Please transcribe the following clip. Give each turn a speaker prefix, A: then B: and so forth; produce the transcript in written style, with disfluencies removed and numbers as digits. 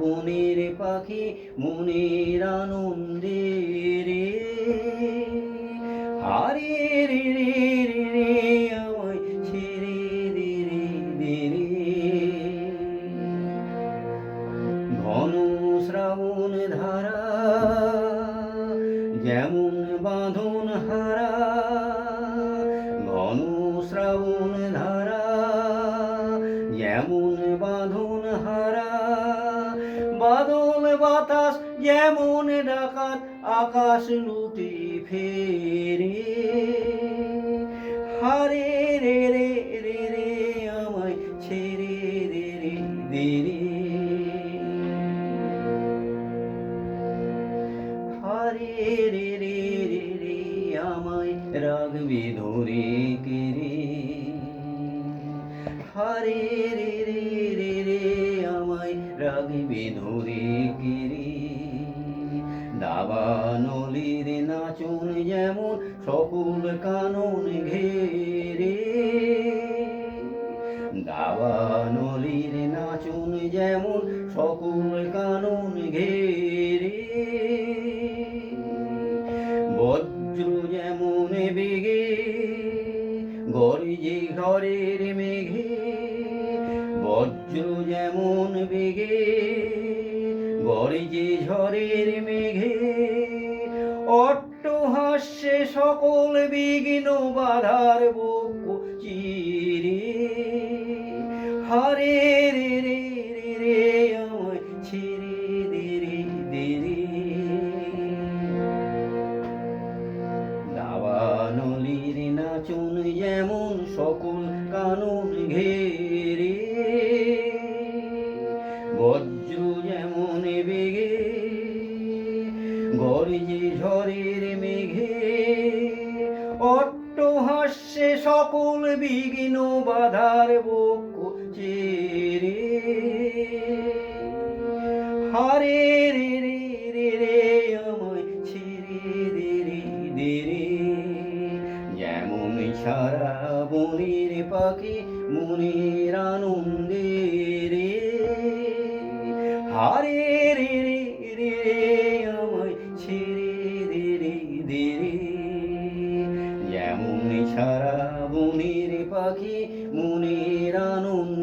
A: বনের পাখি মনের আনন্দে রে হারে রে রে রে রে আমায় ছেড়ে দে রে দে রে ঘন শ্রাবণ ধারা যেমন বাঁধন হারা ঘন শ্রাবণ ধারা যেমন বাঁধন হারা বাদল বাতাস যেমন ডাকাত আকাশ লুটে ফেরে হারে রে রে রে রে আমায় ছেড়ে দে রে দে রে হারে রে রে রে রে আমায় রাখবি ধরে কেরে হারে রে রে রে রে আমায় রাখবি ধরে কেরে দাবানলের নাচন যেমন সকল কানন ঘেরে দাবানলের নাচন যেমন সকল কানন ঘেরে বজ্র যেমন বেগে গর্জে ঝড়ের মেঘে বজ্র যেমন বেগে গর্জে ঝড়ের মেঘে অট্টহাস্যে সকল বিঘ্ন বাধার বক্ষ চিরে হারে রে রে রে রে আমায় ছেড়ে দে রে দে রে দাবানলের নাচন যেমন সকল কানন ঘেরে বজ্র যেমন বেগে গর্জে ঝড়ের মেঘে অট্টহাস্যে সকল বিঘ্ন বাধার বক্ষ চেরে হারে রে রে রে রে আমায় ছেড়ে দে রে দে রে যেমন সারা বনের পাখি মনের আনন্দে রে হারে রে রে রে আমায় ছেড়ে দে রে দে রে যেমন সারা বনের পাখি মনের আনন্দ